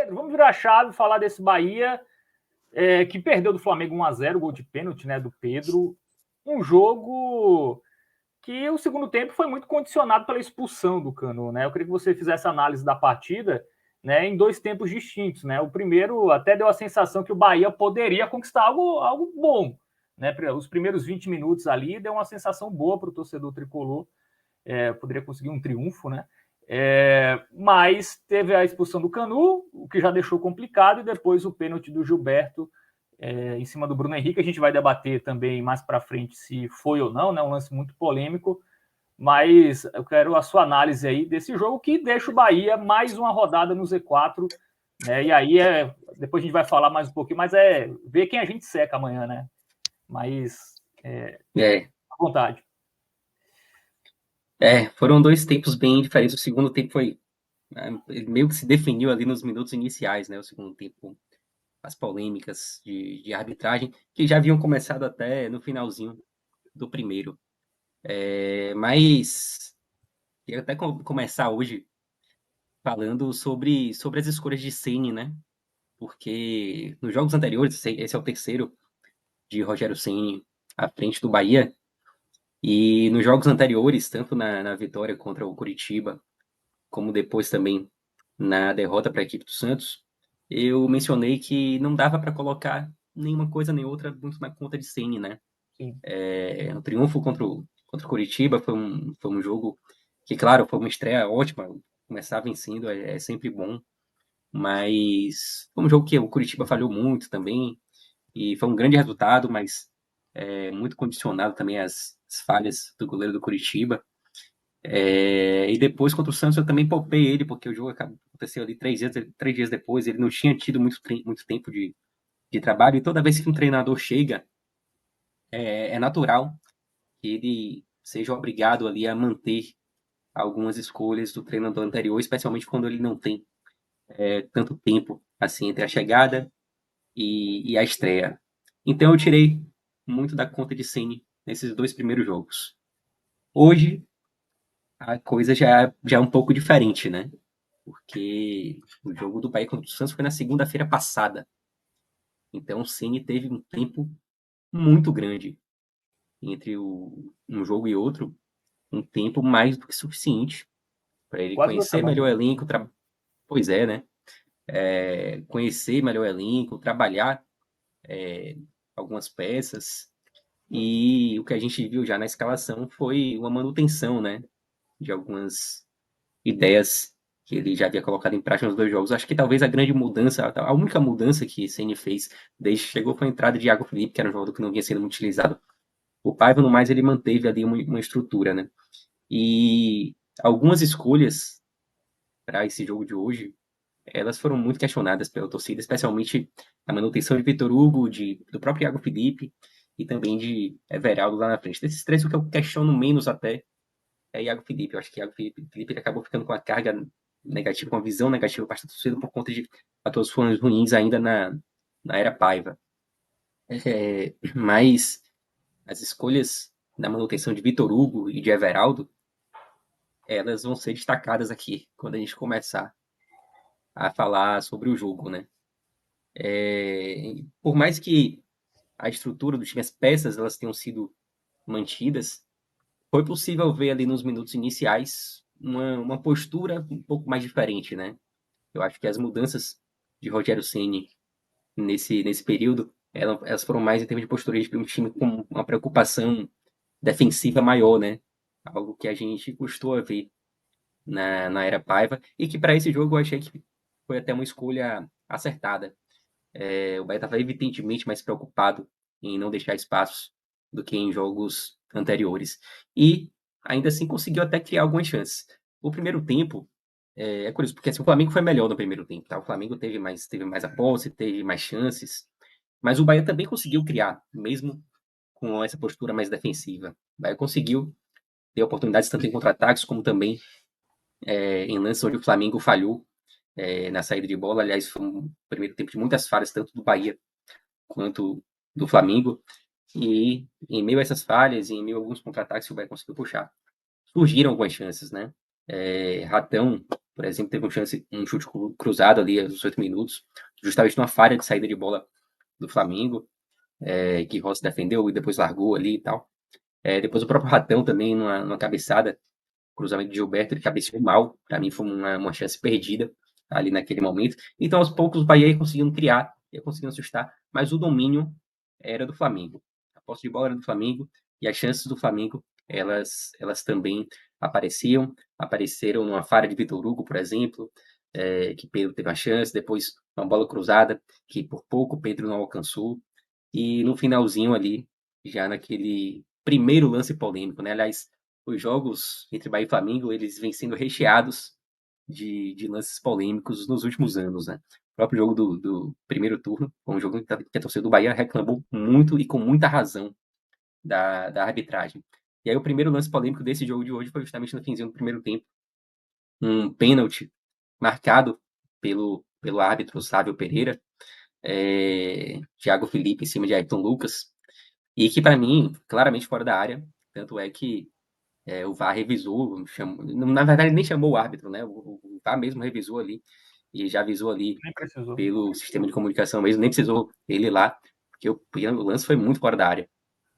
Pedro, vamos virar a chave, falar desse Bahia, que perdeu do Flamengo 1-0, gol de pênalti, né, do Pedro. Um jogo que o segundo tempo foi muito condicionado pela expulsão do Canu, né? Eu queria que você fizesse análise da partida, né, em dois tempos distintos, né? O primeiro até deu a sensação que o Bahia poderia conquistar algo bom, né? Os primeiros 20 minutos ali deu uma sensação boa para o torcedor tricolor, poderia conseguir um triunfo, né? Mas teve a expulsão do Canu, o que já deixou complicado, e depois o pênalti do Gilberto em cima do Bruno Henrique. A gente vai debater também mais para frente se foi ou não, né? Um lance muito polêmico, mas eu quero a sua análise aí desse jogo que deixa o Bahia mais uma rodada no Z4, né? E aí depois a gente vai falar mais um pouquinho, mas ver quem a gente seca amanhã, né? Mas à vontade. Foram dois tempos bem diferentes. O segundo tempo foi ele meio que se definiu ali nos minutos iniciais, né? O segundo tempo, as polêmicas de arbitragem, que já haviam começado até no finalzinho do primeiro. Mas queria até começar hoje falando sobre as escolhas de Ceni, né? Porque nos jogos anteriores, esse é o terceiro de Rogério Ceni à frente do Bahia, e nos jogos anteriores, tanto na vitória contra o Coritiba, como depois também na derrota para a equipe do Santos, eu mencionei que não dava para colocar nenhuma coisa nem outra muito na conta de Ceni, né? Sim. O triunfo contra o Coritiba foi um jogo que, claro, foi uma estreia ótima. Começar vencendo é sempre bom, mas foi um jogo que o Coritiba falhou muito também, e foi um grande resultado, mas muito condicionado também às falhas do goleiro do Coritiba. E depois contra o Santos eu também poupei ele, porque o jogo aconteceu ali 3 dias depois, ele não tinha tido muito tempo de trabalho, e toda vez que um treinador chega, é natural que ele seja obrigado ali a manter algumas escolhas do treinador anterior, especialmente quando ele não tem tanto tempo assim entre a chegada e a estreia. Então eu tirei muito da conta de Ceni nesses dois primeiros jogos. Hoje a coisa já é um pouco diferente, né? Porque o jogo do Bahia contra o Santos foi na segunda-feira passada. Então o Ceni teve um tempo muito grande entre um jogo e outro, um tempo mais do que suficiente para ele Quase 2 conhecer melhor o semanas. elenco. Pois é, né? Conhecer melhor o elenco, trabalhar algumas peças. E o que a gente viu já na escalação foi uma manutenção, né? De algumas ideias que ele já havia colocado em prática nos dois jogos. Acho que talvez a grande mudança, a única mudança que Ceni fez desde que chegou foi a entrada de Iago Felipe, que era um jogador que não vinha sendo muito utilizado. O Paiva, no mais, ele manteve ali uma estrutura, né? E algumas escolhas para esse jogo de hoje, elas foram muito questionadas pela torcida, especialmente a manutenção de Vitor Hugo, do próprio Iago Felipe e também de Everaldo lá na frente. Desses três, o que eu questiono menos até é Iago Felipe. Eu acho que Iago Felipe ele acabou ficando com a carga negativa, com a visão negativa bastante torcida por conta de atuações ruins ainda na era Paiva. Mas as escolhas na manutenção de Vitor Hugo e de Everaldo, elas vão ser destacadas aqui quando a gente começar a falar sobre o jogo, né? Por mais que a estrutura do time, as peças, elas tenham sido mantidas, foi possível ver ali nos minutos iniciais uma postura um pouco mais diferente, né? Eu acho que as mudanças de Rogério Ceni nesse período, elas foram mais em termos de postura de um time com uma preocupação defensiva maior, né? Algo que a gente custou a ver na era Paiva, e que para esse jogo eu achei que foi até uma escolha acertada. O Bahia estava evidentemente mais preocupado em não deixar espaços do que em jogos anteriores. E ainda assim conseguiu até criar algumas chances. O primeiro tempo é curioso, porque assim, o Flamengo foi melhor no primeiro tempo. Tá? O Flamengo teve mais a posse, teve mais chances. Mas o Bahia também conseguiu criar, mesmo com essa postura mais defensiva. O Bahia conseguiu ter oportunidades tanto em contra-ataques como também em lances onde o Flamengo falhou na saída de bola. Aliás, foi um primeiro tempo de muitas falhas, tanto do Bahia quanto do Flamengo. E em meio a essas falhas, em meio a alguns contra-ataques que o Bahia conseguiu puxar, surgiram algumas chances, né? Ratão por exemplo, teve um chute cruzado ali aos 8 minutos, justamente numa falha de saída de bola do Flamengo, que Rossi defendeu e depois largou ali e tal. Depois o próprio Ratão também, numa cabeçada, cruzamento de Gilberto, ele cabeceou mal. Para mim foi uma chance perdida ali naquele momento. Então, aos poucos, o Bahia ia conseguindo criar, ia conseguindo assustar, mas o domínio era do Flamengo. A posse de bola era do Flamengo e as chances do Flamengo, elas também apareceram numa falha de Vitor Hugo, por exemplo, que Pedro teve a chance, depois uma bola cruzada, que por pouco Pedro não alcançou, e no finalzinho ali, já naquele primeiro lance polêmico, né? Aliás, os jogos entre Bahia e Flamengo, eles vêm sendo recheados de lances polêmicos nos últimos anos, né? O próprio jogo do primeiro turno foi um jogo que a torcida do Bahia reclamou muito e com muita razão da arbitragem. E aí o primeiro lance polêmico desse jogo de hoje foi justamente no finzinho do primeiro tempo, um pênalti marcado pelo árbitro Sávio Pereira, Thiago Felipe em cima de Ayrton Lucas, e que para mim, claramente fora da área, tanto é que o VAR revisou, na verdade nem chamou o árbitro, né? O VAR mesmo revisou ali e já avisou ali Nem precisou. pelo sistema de comunicação mesmo, nem precisou ele ir lá, porque o lance foi muito fora da área.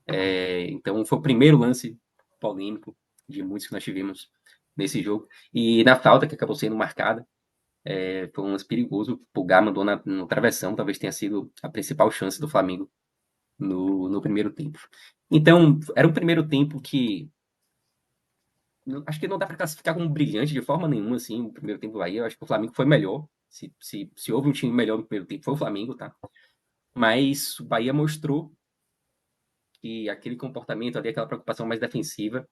Então foi o primeiro lance polêmico de muitos que nós tivemos nesse jogo. E na falta que acabou sendo marcada, foi um lance perigoso. O Pulgar mandou no travessão, talvez tenha sido a principal chance do Flamengo no primeiro tempo. Então, era um primeiro tempo que acho que não dá para classificar como brilhante de forma nenhuma, assim, o primeiro tempo do Bahia. Eu acho que o Flamengo foi melhor. Se houve um time melhor no primeiro tempo, foi o Flamengo, tá? Mas o Bahia mostrou que aquele comportamento ali, aquela preocupação mais defensiva,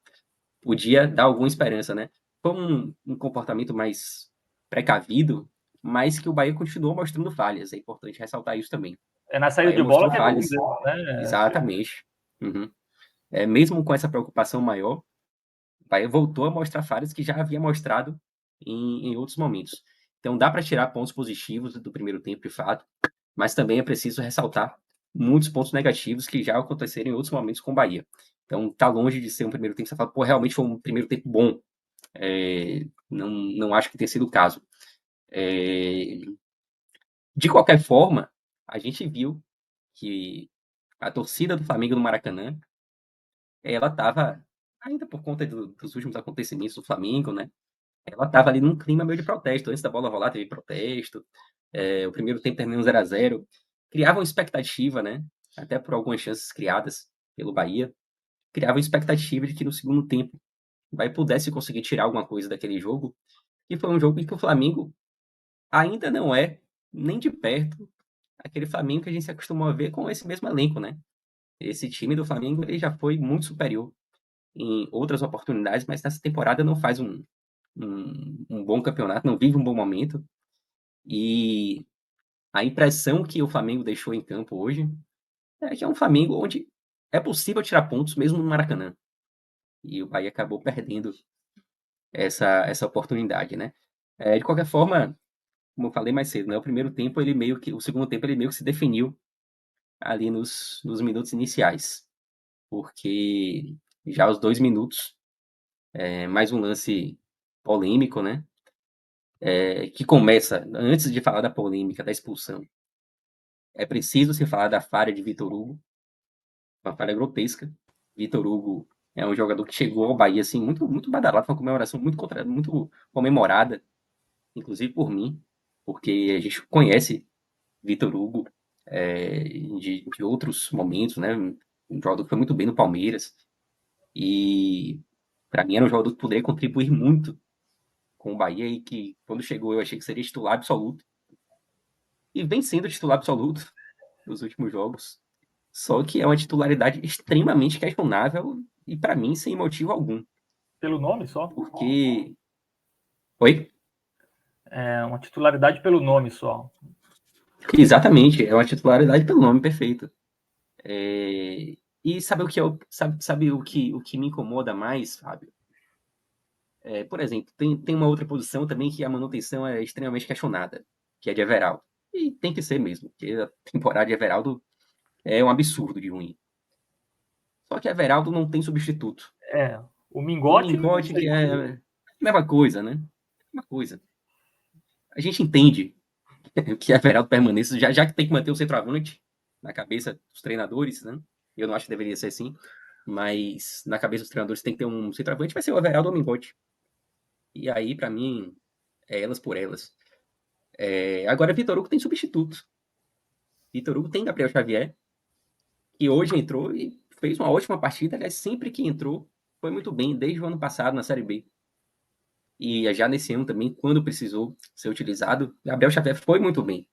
podia dar alguma esperança, né? Foi um comportamento mais precavido, mas que o Bahia continuou mostrando falhas. É importante ressaltar isso também. Na O saída Bahia de bola mostrou resolveu, falhas. né? Exatamente. Uhum. Mesmo com essa preocupação maior, o Bahia voltou a mostrar falhas que já havia mostrado em outros momentos. Então dá para tirar pontos positivos do primeiro tempo, de fato, mas também é preciso ressaltar muitos pontos negativos que já aconteceram em outros momentos com o Bahia. Então tá longe de ser um primeiro tempo que você fala, pô, realmente foi um primeiro tempo bom. Não acho que tenha sido o caso. De qualquer forma, a gente viu que a torcida do Flamengo no Maracanã, ela estava, ainda por conta dos últimos acontecimentos do Flamengo, né? Ela estava ali num clima meio de protesto. Antes da bola rolar, teve protesto. O primeiro tempo terminou 0-0. Criavam expectativa, né? Até por algumas chances criadas pelo Bahia. Criavam expectativa de que no segundo tempo o Bahia pudesse conseguir tirar alguma coisa daquele jogo. E foi um jogo em que o Flamengo ainda não é, nem de perto, aquele Flamengo que a gente se acostumou a ver com esse mesmo elenco, né? Esse time do Flamengo ele já foi muito superior em outras oportunidades, mas nessa temporada não faz um bom campeonato, não vive um bom momento. E a impressão que o Flamengo deixou em campo hoje é que é um Flamengo onde é possível tirar pontos mesmo no Maracanã. E o Bahia acabou perdendo essa oportunidade, né? De qualquer forma, como eu falei mais cedo, né? O segundo tempo ele meio que se definiu ali nos minutos iniciais, porque já aos 2 minutos, mais um lance polêmico, né? Que começa, antes de falar da polêmica, da expulsão, é preciso se falar da falha de Vitor Hugo, uma falha grotesca. Vitor Hugo é um jogador que chegou ao Bahia assim, muito, muito badalado, foi uma comemoração muito comemorada, inclusive por mim, porque a gente conhece Vitor Hugo de outros momentos, né? Um jogador que foi muito bem no Palmeiras e para mim era um jogador que poderia contribuir muito com o Bahia e que quando chegou eu achei que seria titular absoluto e vem sendo titular absoluto nos últimos jogos. Só que é uma titularidade extremamente questionável e para mim sem motivo algum, Pelo nome só? porque oi? É uma titularidade pelo nome só. Exatamente, é uma titularidade pelo nome perfeito. E sabe o que sabe o que me incomoda mais, Fábio? Por exemplo, tem uma outra posição também que a manutenção é extremamente questionada, que é de Everaldo. E tem que ser mesmo, porque a temporada de Everaldo é um absurdo de ruim. Só que Everaldo não tem substituto. O O Mingote, não Mingote sei. que é a mesma coisa, né? Mesma coisa. a gente entende que a Everaldo permaneça, já que tem que manter o centroavante na cabeça dos treinadores, né? Eu não acho que deveria ser assim, mas na cabeça dos treinadores tem que ter um centroavante, vai ser o Everaldo ou o Membote. E aí, para mim, é elas por elas. Agora, Vitor Hugo tem substituto. Vitor Hugo tem Gabriel Xavier, que hoje entrou e fez uma ótima partida. Aliás, sempre que entrou, foi muito bem, desde o ano passado na Série B. E já nesse ano também, quando precisou ser utilizado, Gabriel Xavier foi muito bem.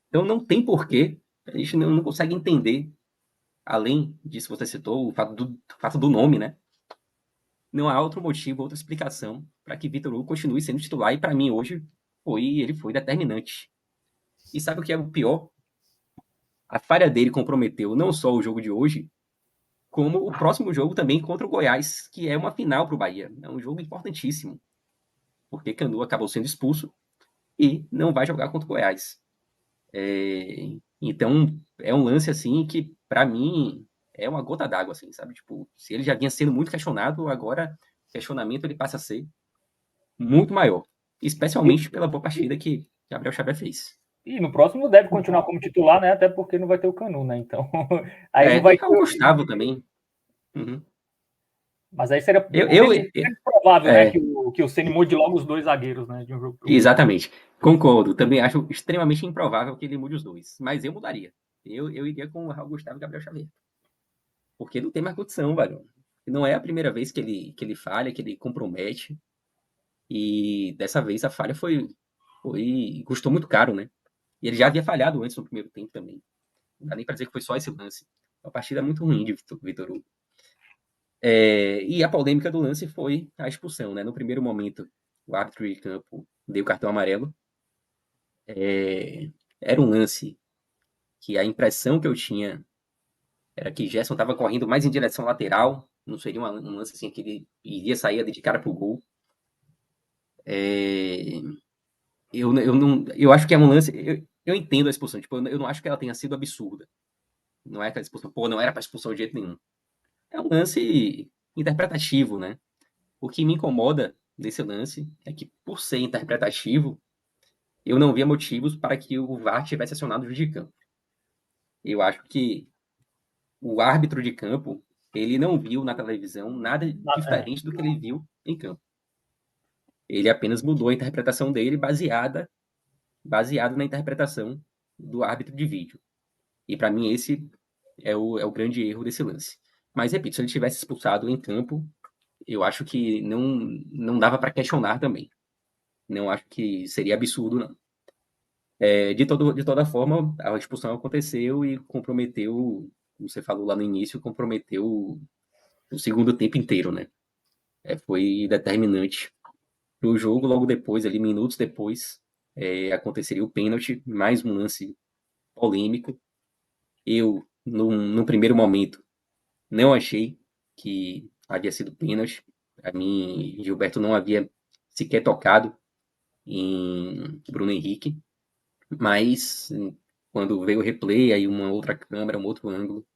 Então não tem porquê, a gente não consegue entender, além disso que você citou, o fato do nome, né? Não há outro motivo, outra explicação para que Vitor Hugo continue sendo titular. E para mim, hoje, ele foi determinante. E sabe o que é o pior? A falha dele comprometeu não só o jogo de hoje, como o próximo jogo também contra o Goiás, que é uma final para o Bahia. É um jogo importantíssimo, porque Canu acabou sendo expulso e não vai jogar contra o Goiás. Então, é um lance assim que, para mim, é uma gota d'água, assim, sabe? Tipo, se ele já vinha sendo muito questionado, agora o questionamento ele passa a ser muito maior, especialmente pela boa partida que Gabriel Xavier fez. E no próximo deve continuar como titular, né? Até porque não vai ter o Canu, né? Então, aí não vai Tem ter. Raul Gustavo também. Uhum. Mas aí seria Eu, eu, menos provável, né? é, Que o Ceni mude logo os dois zagueiros, né? De um jogo para o outro. Exatamente. Concordo. Também acho extremamente improvável que ele mude os dois. Mas eu mudaria. Eu iria com o Raul Gustavo e Gabriel Xavier. Porque não tem mais condição, velho. Não é a primeira vez que ele falha, que ele compromete. E dessa vez a falha custou muito caro, né? E ele já havia falhado antes no primeiro tempo também. Não dá nem pra dizer que foi só esse lance. É uma partida muito ruim de Vitor Hugo. E a polêmica do lance foi a expulsão, né? No primeiro momento, o árbitro de campo deu cartão amarelo. Era um lance que a impressão que eu tinha era que Gerson estava correndo mais em direção lateral, não seria um lance assim que ele iria sair de cara pro gol. Eu acho que é um lance. Eu entendo a expulsão, tipo, eu não acho que ela tenha sido absurda. Não é aquela expulsão, pô, não era para expulsão de jeito nenhum. É um lance interpretativo, né? O que me incomoda desse lance é que, por ser interpretativo, eu não via motivos para que o VAR tivesse acionado o juiz de campo. Eu acho que o árbitro de campo, ele não viu na televisão nada É. diferente do que ele viu em campo. Ele apenas mudou a interpretação dele baseado na interpretação do árbitro de vídeo. E para mim esse é o grande erro desse lance. Mas repito, se ele tivesse expulsado em campo, eu acho que não dava para questionar também. Não acho que seria absurdo, não. De toda forma, a expulsão aconteceu e comprometeu, como você falou lá no início, comprometeu o segundo tempo inteiro, né? Foi determinante para o jogo. Logo depois, ali minutos depois, aconteceria o pênalti, mais um lance polêmico. Eu, no primeiro momento, não achei que havia sido pênalti. Para mim, Gilberto não havia sequer tocado em Bruno Henrique, mas quando veio o replay, aí uma outra câmera, um outro ângulo,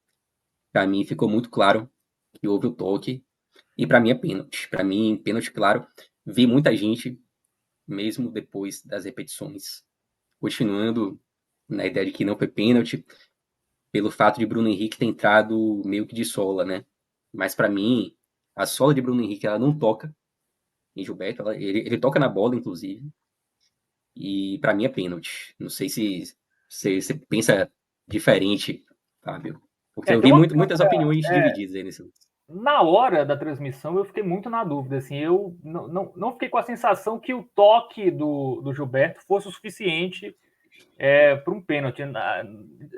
para mim ficou muito claro que houve o toque. E para mim é pênalti. Para mim, pênalti, claro. Vi muita gente, mesmo depois das repetições, continuando na ideia de que não foi pênalti, pelo fato de Bruno Henrique ter entrado meio que de sola, né? Mas para mim, a sola de Bruno Henrique ela não toca em Gilberto, ele toca na bola, inclusive, e para mim é pênalti. Não sei se você pensa diferente, Fábio, porque eu Tem vi uma muitas câmera. opiniões divididas aí nesse lance. Na hora da transmissão, eu fiquei muito na dúvida. Assim, eu não fiquei com a sensação que o toque do Gilberto fosse o suficiente para um pênalti.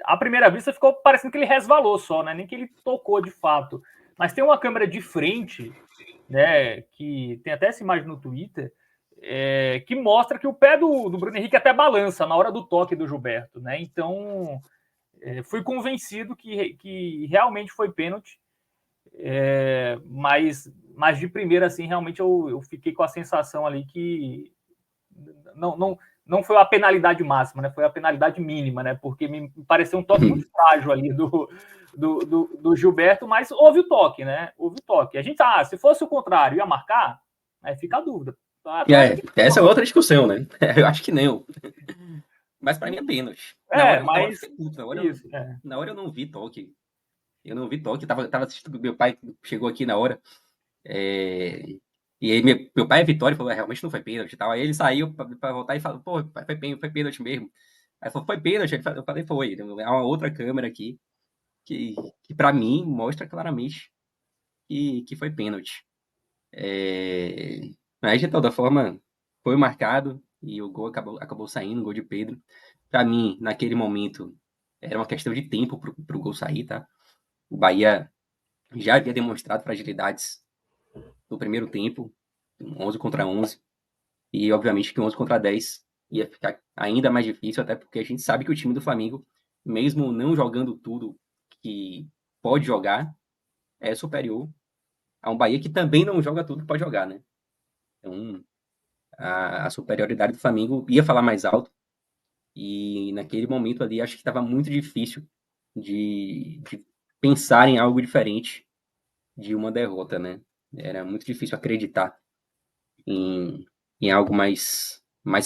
À primeira vista, ficou parecendo que ele resvalou só, né? Nem que ele tocou de fato. Mas tem uma câmera de frente, né? Que tem até essa imagem no Twitter, que mostra que o pé do Bruno Henrique até balança na hora do toque do Gilberto, né? Então, fui convencido que realmente foi pênalti. Mas de primeira, assim, realmente eu fiquei com a sensação ali que não foi a penalidade máxima, né? Foi a penalidade mínima, né? Porque me pareceu um toque muito frágil ali do Gilberto, mas houve o toque, né? Houve o toque. A gente, se fosse o contrário, ia marcar, aí fica a dúvida. O Atlético. Essa é outra discussão, né? Eu acho que não. Mas pra mim é pênalti. Na hora eu Mas fiquei puto. isso. Na hora eu não vi toque. Eu não vi toque. Tava assistindo, meu pai chegou aqui na hora. É, e aí meu pai é Vitória e falou, realmente não foi pênalti e tal. Aí ele saiu pra voltar e falou, pô, pai, foi pênalti mesmo. Aí falou, foi pênalti. Eu falei, foi. É uma outra câmera aqui que, que para mim mostra claramente que foi pênalti. É, mas de toda forma, foi marcado e o gol acabou saindo, o gol de Pedro. Para mim, naquele momento, era uma questão de tempo pro gol sair, tá? O Bahia já havia demonstrado fragilidades no primeiro tempo, 11 contra 11, e obviamente que 11 contra 10 ia ficar ainda mais difícil, até porque a gente sabe que o time do Flamengo, mesmo não jogando tudo que pode jogar, é superior a um Bahia que também não joga tudo que pode jogar, né? Então, a superioridade do Flamengo ia falar mais alto, e naquele momento ali acho que estava muito difícil de pensar em algo diferente de uma derrota, né? Era muito difícil acreditar em, em algo mais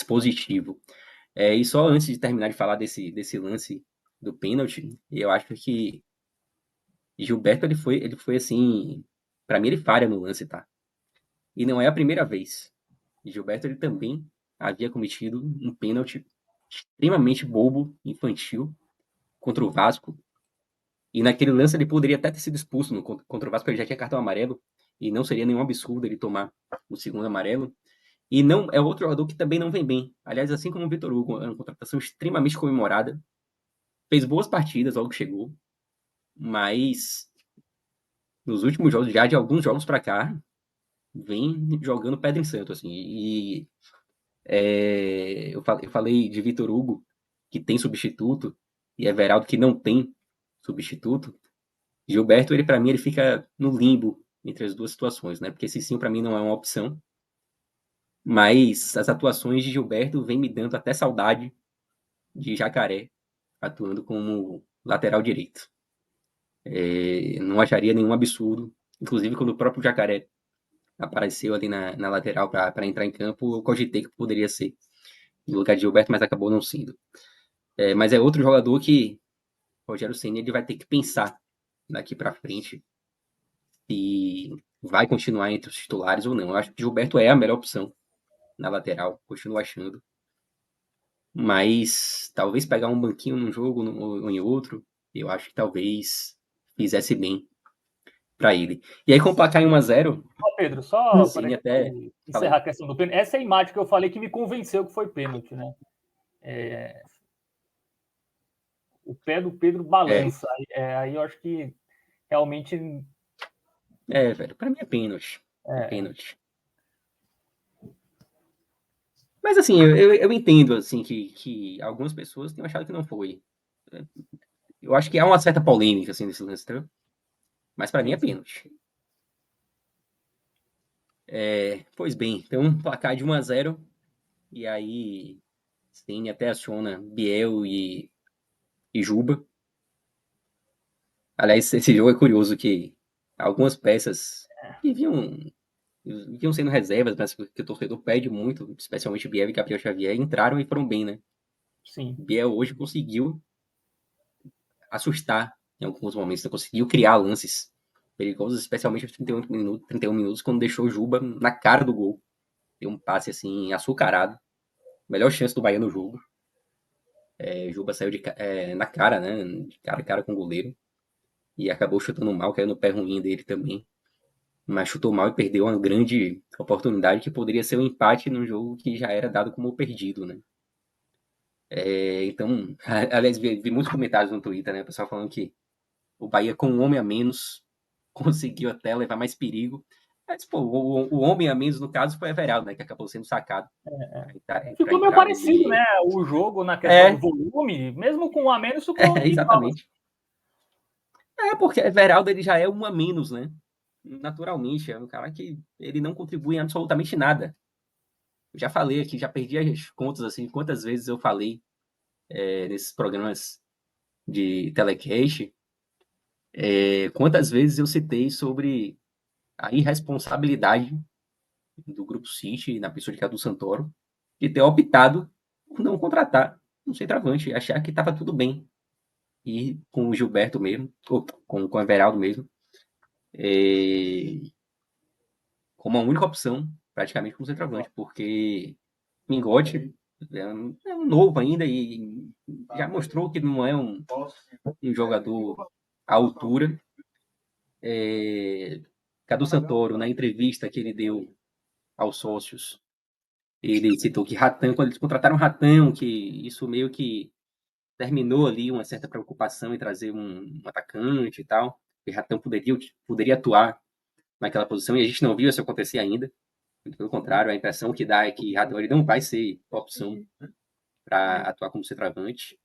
positivo. E só antes de terminar de falar desse lance do pênalti, eu acho que Gilberto ele foi assim, para mim ele falha no lance, tá? E não é a primeira vez. Gilberto ele também havia cometido um pênalti extremamente bobo, infantil, contra o Vasco. E naquele lance ele poderia até ter sido expulso contra o Vasco, ele já tinha cartão amarelo, e não seria nenhum absurdo ele tomar o segundo amarelo. E não é outro jogador que também não vem bem. Aliás, assim como o Vitor Hugo, é uma contratação extremamente comemorada. Fez boas partidas logo que chegou, mas nos últimos jogos, já de alguns jogos para cá, vem jogando pedra em santo, assim. Eu falei de Vitor Hugo, que tem substituto, e Everaldo, que não tem substituto. Gilberto, ele para mim, ele fica no limbo entre as duas situações, né? Porque Cicinho para mim não é uma opção, mas as atuações de Gilberto vêm me dando até saudade de Jacaré atuando como lateral direito. Não acharia nenhum absurdo, inclusive quando o próprio Jacaré apareceu ali na lateral para entrar em campo, eu cogitei que poderia ser no lugar de Gilberto, mas acabou não sendo. Mas é outro jogador que o Rogério Ceni ele vai ter que pensar daqui para frente se vai continuar entre os titulares ou não. Eu acho que Gilberto é a melhor opção na lateral, continuo achando. Mas talvez pegar um banquinho num jogo ou em outro, eu acho que talvez fizesse bem para ele. E aí com o placar em 1-0, Ó, Pedro, só o para Ceni até encerrar falei, a questão do pênalti, essa é a imagem que eu falei que me convenceu que foi pênalti, né? O pé do Pedro é, balança. Aí eu acho que realmente velho, para mim é pênalti. É é, pênalti. Mas assim, eu entendo assim que algumas pessoas tenham achado que não foi. Eu acho que há uma certa polêmica assim nesse lance, entendeu? Mas para mim é sim, sim. pênalti. Pois bem, então placar de 1-0 e aí Ceni até aciona Biel e Juba. Aliás, esse jogo é curioso que algumas peças que vinham sendo reservas, mas que o torcedor pede muito, especialmente Biel e Gabriel Xavier, entraram e foram bem, né? Sim. Biel hoje conseguiu assustar em alguns momentos, né? Conseguiu criar lances perigosos, especialmente aos 31 minutos, quando deixou o Juba na cara do gol. Deu um passe assim, açucarado. Melhor chance do Bahia no jogo. Juba saiu na cara, né? De cara a cara com o goleiro. E acabou chutando mal, caiu no pé ruim dele também. Mas chutou mal e perdeu uma grande oportunidade que poderia ser um empate num jogo que já era dado como perdido, né? Então, aliás, vi muitos comentários no Twitter, né? O pessoal falando que o Bahia com um homem a menos conseguiu até levar mais perigo. Mas, pô, o homem a menos, no caso, foi Everaldo, né? Que acabou sendo sacado para a Ficou meio entrada parecido, né? ali. O jogo na questão do É, volume, mesmo com um a menos, ficou igual. exatamente. Porque Everaldo ele já é um a menos, né? Naturalmente, é um cara que ele não contribui em absolutamente nada. Eu já falei aqui, já perdi as contas, assim, quantas vezes eu falei nesses programas de telecast, quantas vezes eu citei sobre a irresponsabilidade do Grupo City, na pessoa de Cadu Santoro, de ter optado por não contratar um centroavante, achar que estava tudo bem. E com o Gilberto mesmo, ou com o Everaldo mesmo, como a única opção, praticamente, como centroavante, porque Mingote é um novo ainda e já mostrou que não é um jogador à altura. Cadu Santoro, na entrevista que ele deu aos sócios, ele citou que Ratan, quando eles contrataram Ratan, que isso meio que terminou ali uma certa preocupação em trazer um atacante e tal, que Ratan poderia atuar naquela posição, e a gente não viu isso acontecer ainda. Pelo contrário, a impressão que dá é que Ratan ele não vai ser opção para atuar como centroavante.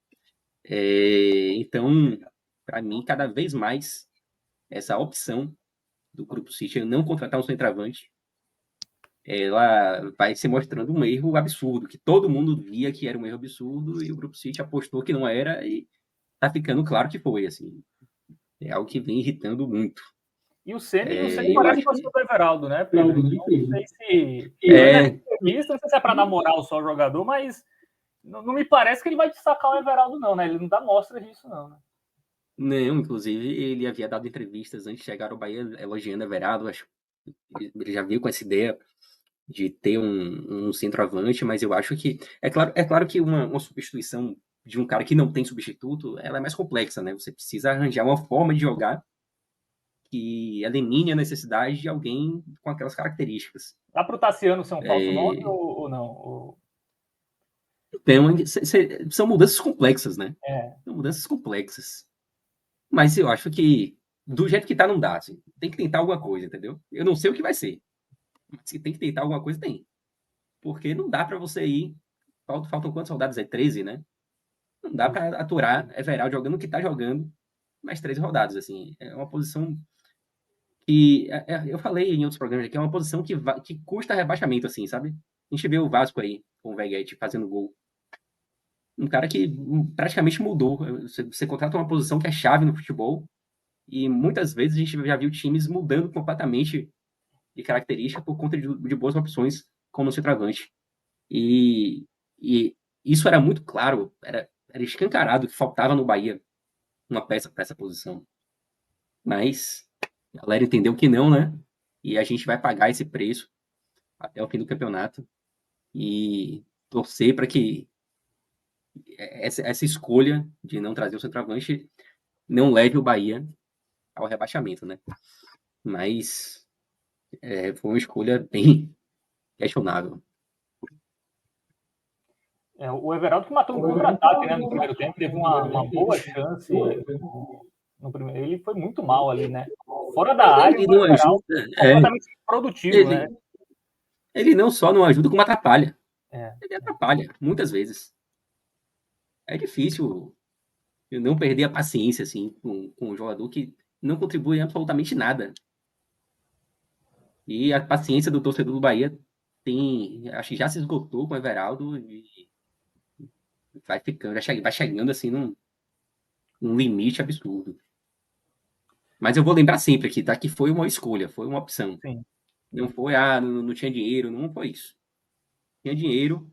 Então, para mim, cada vez mais, essa opção do Grupo City não contratar um centroavante, ela vai se mostrando um erro absurdo, que todo mundo via que era um erro absurdo e o Grupo City apostou que não era e tá ficando claro que foi, assim. É algo que vem irritando muito. E o Ceni parece gostou do Everaldo, né, Pedro? Então, não sei se. Entrevista, não sei se é para namorar o só jogador, mas não me parece que ele vai destacar o Everaldo, não, né? Ele não dá mostra disso, não, né? Não, inclusive, ele havia dado entrevistas antes de chegar ao Bahia elogiando Everaldo. Acho ele já veio com essa ideia de ter um centroavante, mas eu acho que. É claro que uma substituição de um cara que não tem substituto, ela é mais complexa, né? Você precisa arranjar uma forma de jogar que elimine a necessidade de alguém com aquelas características. Dá para o Tassiano ser um falso 9 ou não? Então, são mudanças complexas, né? É. São mudanças complexas. Mas eu acho que, do jeito que tá, não dá. Assim. Tem que tentar alguma coisa, entendeu? Eu não sei o que vai ser. Mas se tem que tentar alguma coisa, tem. Porque não dá para você ir. Faltam quantos soldados? 13, né? Não dá para aturar Everaldo jogando o que tá jogando mais 13 rodadas. Assim. É uma posição que. Eu falei em outros programas aqui, é uma posição que custa rebaixamento, assim, sabe? A gente vê o Vasco aí, com o Veguete fazendo gol. Um cara que praticamente mudou. Você contrata uma posição que é chave no futebol. E muitas vezes a gente já viu times mudando completamente de característica por conta de boas opções como centroavante. E isso era muito claro, era escancarado que faltava no Bahia uma peça para essa posição. Mas a galera entendeu que não, né? E a gente vai pagar esse preço até o fim do campeonato e torcer para que essa escolha de não trazer o centroavante não leve o Bahia ao rebaixamento, né? Mas foi uma escolha bem questionável. O Everaldo que matou um contra-ataque, né, no primeiro tempo, teve uma boa chance no primeiro. Ele foi muito mal ali, né? Fora da área, Ele o não Everaldo ajuda. completamente produtivo, né? Ele não só não ajuda, como atrapalha. É. Ele atrapalha, muitas vezes. É difícil eu não perder a paciência assim, com um jogador que não contribui em absolutamente nada. E a paciência do torcedor do Bahia acho que já se esgotou com o Everaldo e vai ficando, vai chegando assim num limite absurdo. Mas eu vou lembrar sempre aqui, tá? Que foi uma escolha, foi uma opção. Sim. Não foi, não tinha dinheiro, não foi isso. Tinha dinheiro,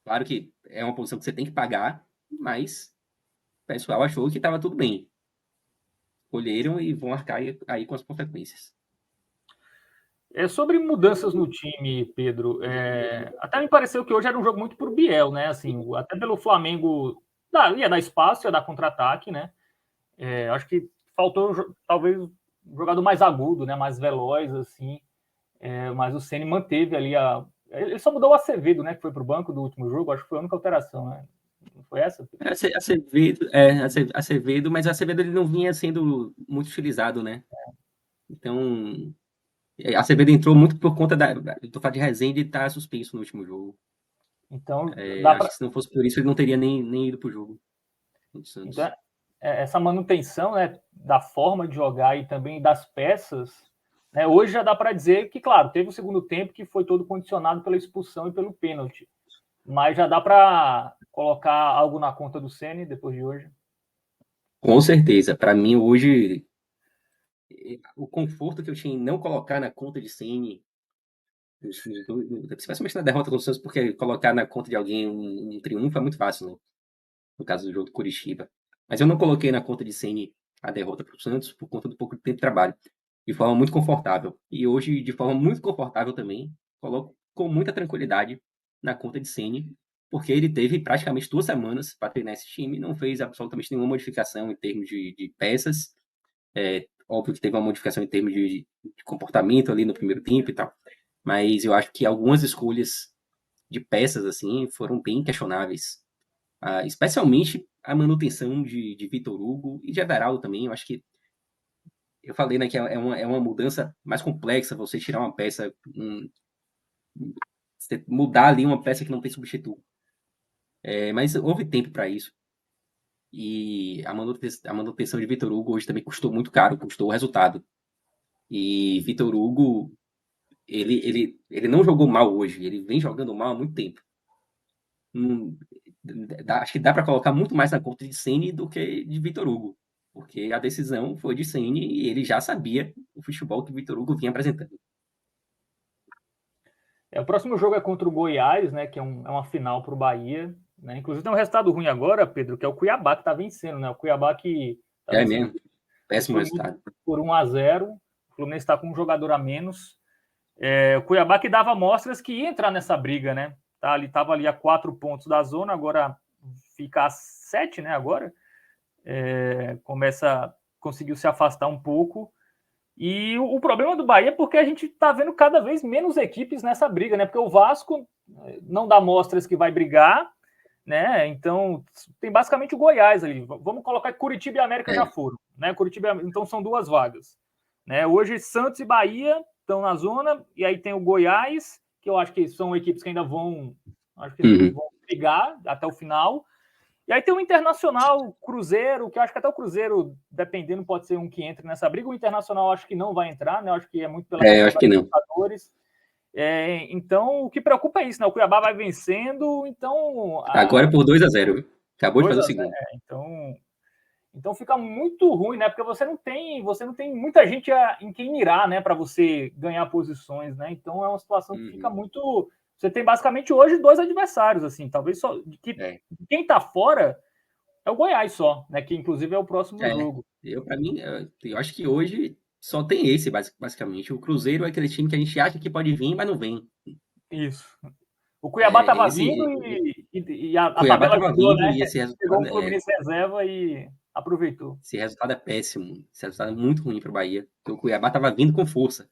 claro que é uma posição que você tem que pagar, mas o pessoal achou que estava tudo bem. Escolheram e vão arcar aí com as consequências. Sobre mudanças no time, Pedro, até me pareceu que hoje era um jogo muito por Biel, né? Assim, até pelo Flamengo ia dar espaço, ia dar contra-ataque, né? Acho que faltou talvez um jogador mais agudo, né? Mais veloz, assim. Mas o Ceni manteve ali ele só mudou o Acevedo, né? Que foi para o banco do último jogo. Acho que foi a única alteração, né? Não foi essa? Acevedo, mas o Acevedo ele não vinha sendo muito utilizado, né? Então, Acevedo entrou muito por conta do fato de Rezende estar suspenso no último jogo. Então, dá Acho para. que se não fosse por isso, ele não teria nem ido pro jogo do Então, Santos. essa manutenção, né, da forma de jogar e também das peças, né, hoje já dá para dizer que, claro, teve o segundo tempo que foi todo condicionado pela expulsão e pelo pênalti, mas já dá para colocar algo na conta do Ceni depois de hoje. Com certeza. Para mim, hoje, o conforto que eu tinha em não colocar na conta de Ceni Especialmente na derrota com o Santos, porque colocar na conta de alguém um triunfo é muito fácil, né? No caso do jogo do Curitiba. Mas eu não coloquei na conta de Ceni a derrota para o Santos por conta do pouco tempo de trabalho. De forma muito confortável. E hoje, de forma muito confortável também, coloco com muita tranquilidade na conta de Ceni, porque ele teve praticamente 2 semanas para treinar esse time, não fez absolutamente nenhuma modificação em termos de peças. Óbvio que teve uma modificação em termos de comportamento ali no primeiro tempo e tal. Mas eu acho que algumas escolhas de peças assim foram bem questionáveis. Especialmente a manutenção de Vitor Hugo e de Everaldo também. Eu acho que eu falei, né, que é uma mudança mais complexa você tirar uma peça, você mudar ali uma peça que não tem substituto. Mas houve tempo para isso. E a manutenção de Vitor Hugo hoje também custou muito caro, custou o resultado. E Vitor Hugo, ele não jogou mal hoje, ele vem jogando mal há muito tempo. Acho que dá para colocar muito mais na conta de Ceni do que de Vitor Hugo, porque a decisão foi de Ceni e ele já sabia o futebol que Vitor Hugo vinha apresentando. O próximo jogo é contra o Goiás, né? Que é uma final para o Bahia. Né? Inclusive tem um resultado ruim agora, Pedro, que é o Cuiabá que está vencendo, né? O Cuiabá que está É vencendo mesmo, péssimo resultado. por 1-0. O Fluminense está com um jogador a menos. O Cuiabá que dava mostras que ia entrar nessa briga, né? Estava ali a 4 pontos da zona, agora fica a 7, né? Agora conseguiu se afastar um pouco. E o problema do Bahia é porque a gente está vendo cada vez menos equipes nessa briga, né? Porque o Vasco não dá mostras que vai brigar, né? Então tem basicamente o Goiás ali. Vamos colocar que Curitiba e América já foram, né? Curitiba, então são 2 vagas, né? Hoje Santos e Bahia estão na zona e aí tem o Goiás, que eu acho que são equipes que ainda vão brigar até o final. E aí tem o Internacional, Cruzeiro, que eu acho que até o Cruzeiro, dependendo, pode ser um que entre nessa briga. O Internacional acho que não vai entrar, né? Eu acho que é muito pela eu acho que não. Libertadores. Então, o que preocupa é isso, né? O Cuiabá vai vencendo, então... Agora por 2-0, acabou de fazer o 2-0, segundo. então fica muito ruim, né? Porque você não tem muita gente em quem mirar, né? Para você ganhar posições, né? Então é uma situação que fica muito... Você tem basicamente hoje 2 adversários, assim, talvez só... Quem está fora é o Goiás só, né? Que inclusive é o próximo jogo. Para mim, eu acho que hoje só tem esse, basicamente. O Cruzeiro é aquele time que a gente acha que pode vir, mas não vem. Isso. O Cuiabá estava vindo e a Cuiabá tabela estava ajudou, vindo né? e esse Pegou resultado um Fluminense reserva e aproveitou. Esse resultado é péssimo. Esse resultado é muito ruim para o Bahia. Porque o Cuiabá estava vindo com força,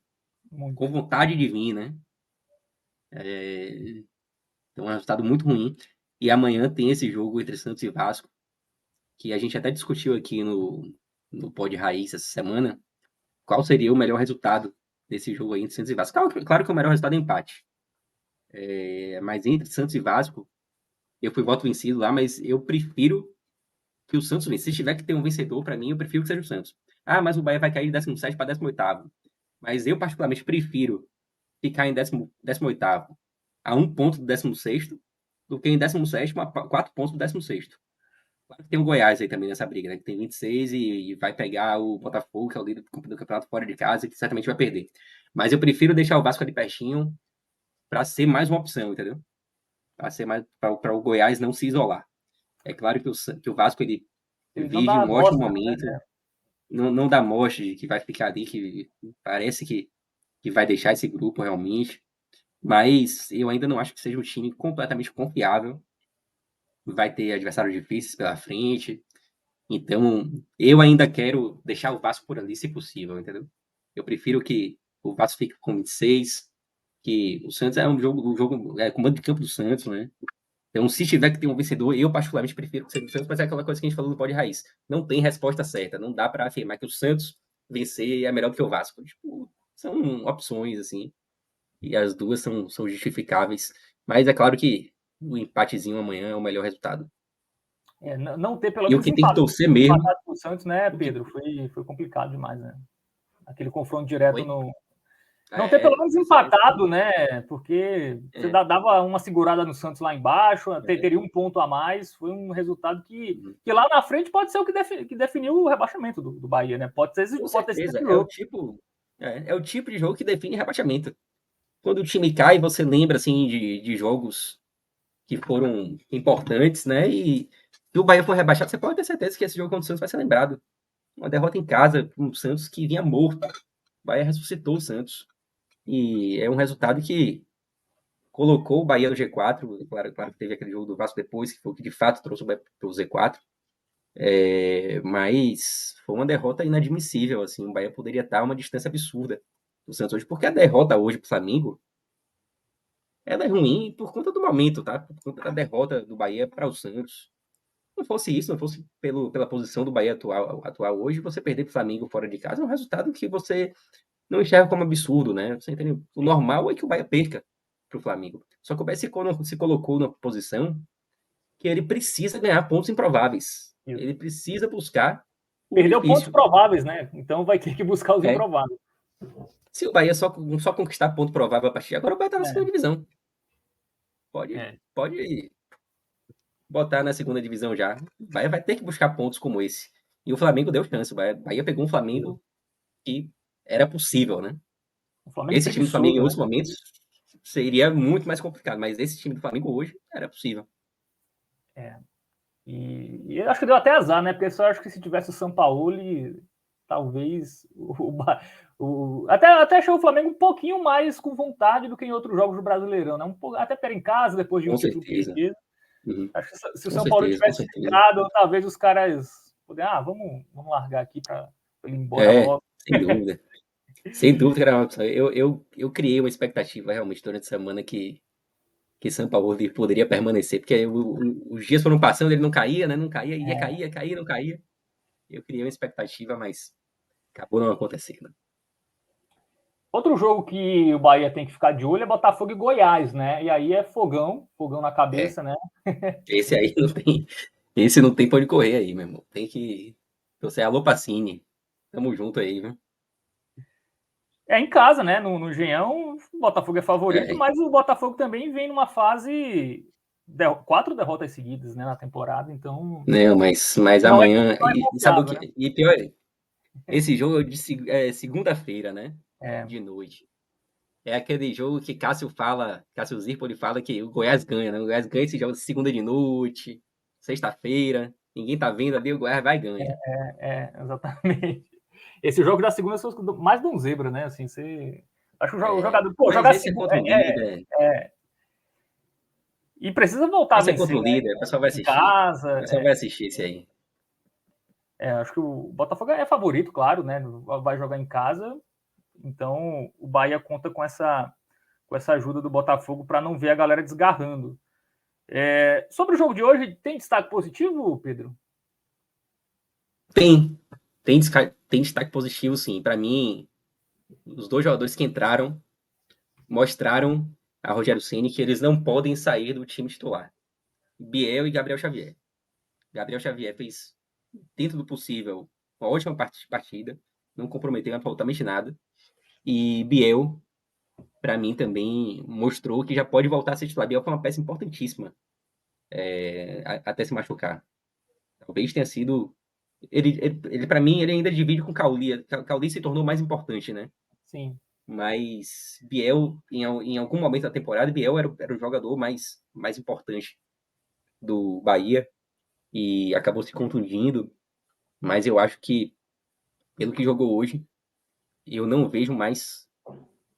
Muito. com vontade de vir, né? Então é um resultado muito ruim. E amanhã tem esse jogo entre Santos e Vasco, que a gente até discutiu aqui no Pod Raiz essa semana. Qual seria o melhor resultado desse jogo aí entre Santos e Vasco? Claro que o melhor resultado é empate. Mas entre Santos e Vasco, eu fui voto vencido lá, mas eu prefiro que o Santos vença. Se tiver que ter um vencedor, para mim, eu prefiro que seja o Santos. Mas o Bahia vai cair de 17 para 18º. Mas eu, particularmente, prefiro ficar em 18º a 1 ponto do 16º do que em 17º a 4 pontos do 16º. Claro que tem o Goiás aí também nessa briga, né? Que tem 26 e vai pegar o Botafogo, que é o líder do campeonato fora de casa, e que certamente vai perder. Mas eu prefiro deixar o Vasco ali pertinho para ser mais uma opção, entendeu? Para ser mais para o Goiás não se isolar. É claro que o Vasco ele Não vive dá um ótimo mostra, momento, né? não dá mostra de que vai ficar ali, que parece que vai deixar esse grupo realmente. Mas eu ainda não acho que seja um time completamente confiável. Vai ter adversários difíceis pela frente. Então, eu ainda quero deixar o Vasco por ali, se possível, entendeu? Eu prefiro que o Vasco fique com 26, que o Santos é um jogo comando de campo do Santos, né? Então, se tiver que ter um vencedor, eu particularmente prefiro que seja o Santos, mas é aquela coisa que a gente falou no Pod Raiz. Não tem resposta certa, não dá para afirmar que o Santos vencer é melhor do que o Vasco. Tipo, são opções, assim, e as duas são justificáveis. Mas é claro que o empatezinho amanhã é o melhor resultado. Não ter pelo E o menos que tem que torcer mesmo. empatado com o Santos, né, Pedro? Foi complicado demais, né? Aquele confronto direto Foi? no. Não ter pelo menos empatado, né? Porque você dava uma segurada no Santos lá embaixo, teria um ponto a mais. Foi um resultado que lá na frente pode ser o que definiu o rebaixamento do Bahia, né? Pode ter Com sido certeza. esse jogo. É o tipo de jogo que define rebaixamento. quando o time cai, você lembra, assim, de jogos que foram importantes, né? E se o Bahia for rebaixado, você pode ter certeza que esse jogo contra o Santos vai ser lembrado. Uma derrota em casa, um Santos que vinha morto. O Bahia ressuscitou o Santos. E é um resultado que colocou o Bahia no G4. Claro que teve aquele jogo do Vasco depois, que foi o que de fato trouxe o Bahia para o Z4. Mas foi uma derrota inadmissível. Assim, o Bahia poderia estar a uma distância absurda do Santos hoje, porque a derrota hoje para o Flamengo ela é ruim por conta do momento, tá? Por conta da derrota do Bahia para o Santos. Não fosse isso, não fosse pela posição do Bahia atual hoje, você perder para o Flamengo fora de casa é um resultado que você não enxerga como absurdo, né? Você entende? O normal é que o Bahia perca para o Flamengo. Só que o Bahia se colocou numa posição que ele precisa ganhar pontos improváveis. Isso. Ele precisa buscar o Perdeu pontos difícil. prováveis, né? Então vai ter que buscar os É. improváveis. Se o Bahia só conquistar ponto provável a partir de agora, o Bahia está na segunda É, divisão. Pode, é. pode botar na segunda divisão já. O Bahia vai ter que buscar pontos como esse. E o Flamengo deu chance. O Bahia pegou um Flamengo que era possível, né? O Flamengo Esse time do Flamengo, em preguiçoso, né? outros momentos, seria muito mais complicado. Mas esse time do Flamengo hoje era possível. É. E eu acho que deu até azar, né? Porque só acho que se tivesse o Sampaoli, talvez até achou o Flamengo um pouquinho mais com vontade do que em outros jogos do Brasileirão, né? Até pera em casa, depois de um Com título que ele certeza. fez. Uhum. Acho que se o Com São Paulo certeza, com tivesse certeza. ficado, talvez os caras pudessem, vamos largar aqui para ele ir embora É, logo. sem dúvida. Sem dúvida que era uma opção. Eu criei uma expectativa realmente durante a semana que São Paulo poderia permanecer, porque os dias foram passando, ele não caía, né? Não caía, ia cair, ia cair, não caía. Eu criei uma expectativa, mas acabou não acontecendo. Outro jogo que o Bahia tem que ficar de olho é Botafogo e Goiás, né? E aí é fogão na É, cabeça, né? esse aí não tem. Esse não tem pra onde correr aí, meu irmão. Tem que. Você é alô Pacini. Tamo junto aí, viu? É em casa, né? No Engenhão, o Botafogo é favorito, É, mas o Botafogo também vem numa fase 4 derrotas seguidas, né, na temporada, então não, mas não é amanhã. tão E sabe o confiável, né? que? E pior, esse jogo é de segunda-feira, né? É, De noite. É aquele jogo que Cássio Zirpoli fala que o Goiás ganha, né? O Goiás ganha esse jogo segunda de noite, sexta-feira, ninguém tá vendo ali, o Goiás vai e ganha. exatamente. Esse jogo da segunda são mais de um zebra, né? Assim, você acho que o jogador, pô, Mas jogar esse é segunda contra o líder. e precisa voltar a Esse é vencer, contra o né? líder, o pessoal vai Em assistir. O casa, pessoal vai assistir esse aí. acho que o Botafogo é favorito, claro, né? Vai jogar em casa, então o Bahia conta com essa ajuda do Botafogo para não ver a galera desgarrando. Sobre o jogo de hoje, tem destaque positivo, Pedro? Tem, tem destaque positivo, sim. Para mim, os dois jogadores que entraram mostraram a Rogério Ceni que eles não podem sair do time titular. Biel e Gabriel Xavier. Gabriel Xavier fez, dentro do possível, uma ótima partida, não comprometeu absolutamente nada. E Biel, para mim, também mostrou que já pode voltar a ser titular. Biel foi uma peça importantíssima até se machucar. Talvez tenha sido. Ele para mim, ele ainda divide com Cauli. Cauli se tornou mais importante, né? Sim. Mas Biel, em algum momento da temporada, Biel era o jogador mais importante do Bahia e acabou se contundindo. Mas eu acho que, pelo que jogou hoje, eu não vejo mais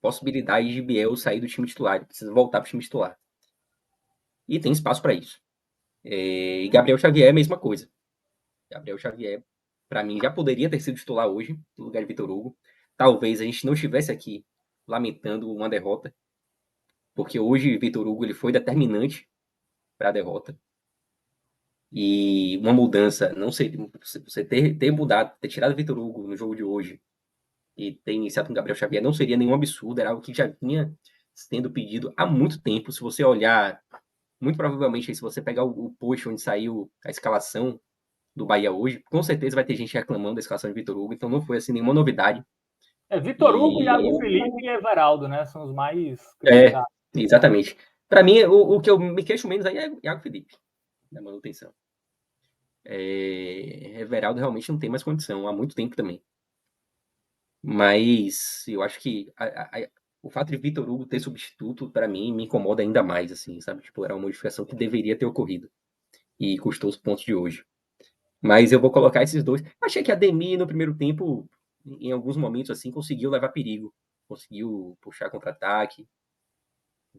possibilidade de Biel sair do time titular. Ele precisa voltar para o time titular. E tem espaço para isso. E Gabriel Xavier é a mesma coisa. Gabriel Xavier, para mim, já poderia ter sido titular hoje, no lugar de Vitor Hugo. Talvez a gente não estivesse aqui lamentando uma derrota, porque hoje Vitor Hugo ele foi determinante para a derrota. E uma mudança, não sei, você ter mudado, ter tirado o Vitor Hugo no jogo de hoje e ter iniciado com o Gabriel Xavier não seria nenhum absurdo, era algo que já vinha sendo pedido há muito tempo. Se você olhar, muito provavelmente, se você pegar o post onde saiu a escalação do Bahia hoje, com certeza vai ter gente reclamando da escalação de Vitor Hugo, então não foi assim nenhuma novidade. Vitor Hugo, E Iago Felipe e Everaldo, né? São os mais é, criticados. exatamente. Para mim, o que eu me queixo menos aí é Iago Felipe, da manutenção. Everaldo realmente não tem mais condição há muito tempo também. Mas eu acho que o fato de Vitor Hugo ter substituto, para mim, me incomoda ainda mais, assim, sabe? Tipo, era uma modificação que deveria ter ocorrido. E custou os pontos de hoje. Mas eu vou colocar esses dois. Achei que a Demi, no primeiro tempo, em alguns momentos, assim, conseguiu levar perigo. Conseguiu puxar contra-ataque.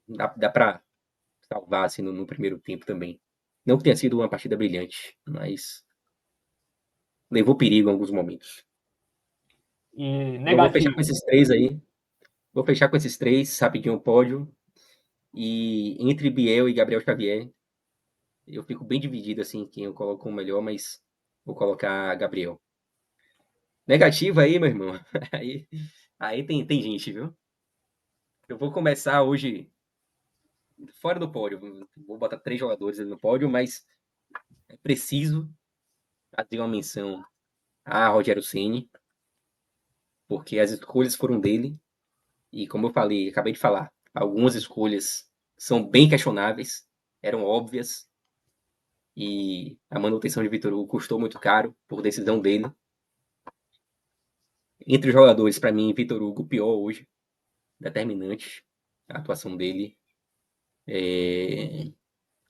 Dá pra salvar, assim, no primeiro tempo também. Não que tenha sido uma partida brilhante, mas levou perigo em alguns momentos. E Eu vou fechar com negativo. esses três aí. Vou fechar com esses três, rapidinho o pódio. E entre Biel e Gabriel Xavier, eu fico bem dividido, assim, quem eu coloco como melhor, mas vou colocar Gabriel. Negativo aí, meu irmão. Aí, aí tem gente, viu? Eu vou começar hoje fora do pódio. Vou botar 3 jogadores ali no pódio, mas é preciso fazer uma menção a Rogério Ceni, porque as escolhas foram dele. E como eu falei, acabei de falar, algumas escolhas são bem questionáveis, eram óbvias, e a manutenção de Vitor Hugo custou muito caro por decisão dele. Entre os jogadores, para mim, Vitor Hugo pior hoje, determinante a atuação dele.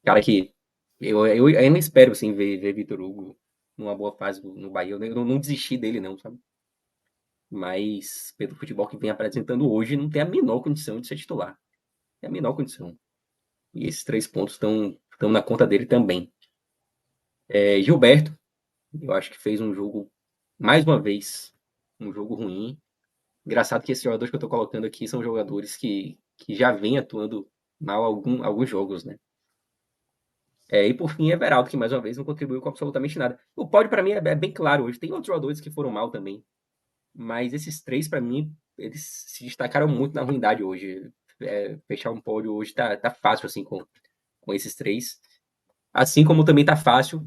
Cara que eu ainda espero assim, ver Vitor Hugo numa boa fase no Bahia. Eu não desisti dele, não, sabe? Mas pelo futebol que vem apresentando hoje, não tem a menor condição de ser titular. Tem a menor condição. E esses 3 pontos estão na conta dele também. Gilberto, eu acho que fez um jogo, mais uma vez, um jogo ruim. Engraçado que esses jogadores que eu tô colocando aqui são jogadores que já vêm atuando mal alguns jogos, né? E por fim, Everaldo, que mais uma vez não contribuiu com absolutamente nada. O pódio, para mim, é bem claro hoje. Tem outros jogadores que foram mal também. Mas esses três, para mim, eles se destacaram muito na ruindade hoje. Fechar um pódio hoje tá fácil, assim, com esses três. Assim como também tá fácil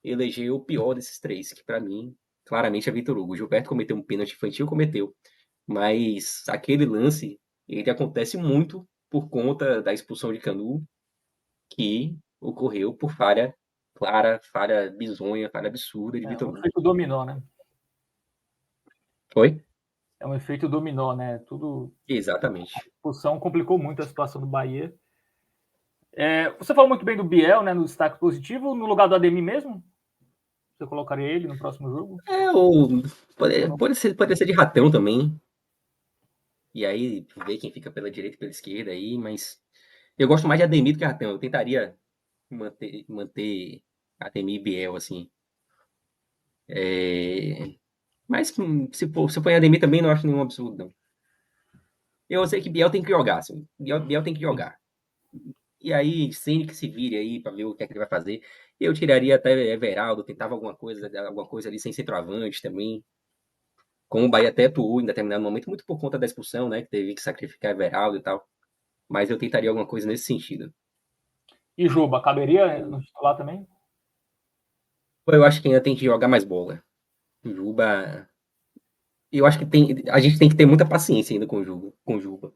eleger o pior desses três, que para mim, claramente é Vitor Hugo. O Gilberto cometeu um pênalti infantil, cometeu. Mas aquele lance, ele acontece muito por conta da expulsão de Canu, que ocorreu por falha clara, falha bizonha, falha absurda de É Vitor um Hugo. efeito dominó, né? Foi? É um efeito dominó, né? Tudo. A Exatamente. expulsão complicou muito a situação do Bahia. Você falou muito bem do Biel, né? No destaque positivo, no lugar do Ademir mesmo? Você colocaria ele no próximo jogo? Ou Ou não? pode ser de ratão também. E aí ver quem fica pela direita e pela esquerda aí, mas eu gosto mais de Ademir do que ratão. Eu tentaria manter Ademir e Biel, assim. Mas se for em Ademir também não acho nenhum absurdo, não. Eu sei que Biel tem que jogar, assim. Biel tem que Sim. jogar. E aí, Ceni que se vire aí pra ver o que é que ele vai fazer. Eu tiraria até Everaldo, tentava alguma coisa ali sem centroavante também. Como o Bahia até atuou em determinado momento, muito por conta da expulsão, né? Que teve que sacrificar Everaldo e tal. Mas eu tentaria alguma coisa nesse sentido. E Juba, caberia no titular também? Eu acho que ainda tem que jogar mais bola. Juba. Eu acho que a gente tem que ter muita paciência ainda com o Juba.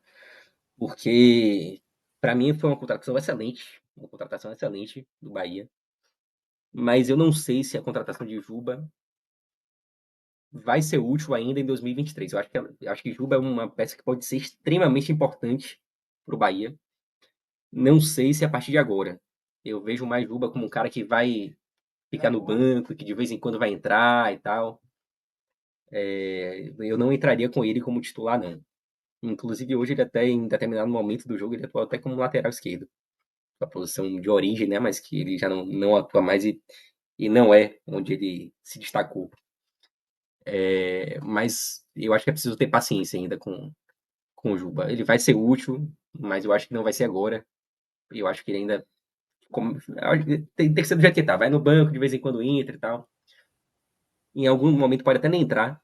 Porque, para mim, foi uma contratação excelente. Uma contratação excelente do Bahia. Mas eu não sei se a contratação de Juba vai ser útil ainda em 2023. Eu acho que Juba é uma peça que pode ser extremamente importante para o Bahia. Não sei se a partir de agora. Eu vejo mais Juba como um cara que vai ficar no banco, que de vez em quando vai entrar e tal. Eu não entraria com ele como titular, não. Inclusive, hoje ele até, em determinado momento do jogo, ele atuou até como lateral esquerdo. A posição de origem, né? Mas que ele já não atua mais e não é onde ele se destacou. Mas eu acho que é preciso ter paciência ainda com o Juba. Ele vai ser útil, mas eu acho que não vai ser agora. Eu acho que ele ainda. Tem que ser do jeito que tá. Vai no banco, de vez em quando entra e tal. Em algum momento pode até nem entrar,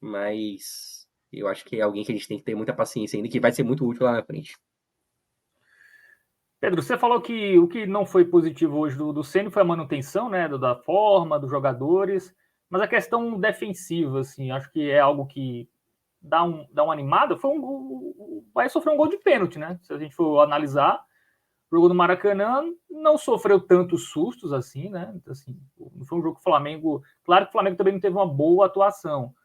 mas eu acho que é alguém que a gente tem que ter muita paciência ainda, que vai ser muito útil lá na frente. Pedro, você falou que o que não foi positivo hoje do Ceni foi a manutenção, né, da forma, dos jogadores, mas a questão defensiva, assim, acho que é algo que dá uma animada. O Bahia sofreu um gol de pênalti, né? Se a gente for analisar, o jogo do Maracanã não sofreu tantos sustos assim, né? Assim, não foi um jogo que o Flamengo. Claro que o Flamengo também não teve uma boa atuação,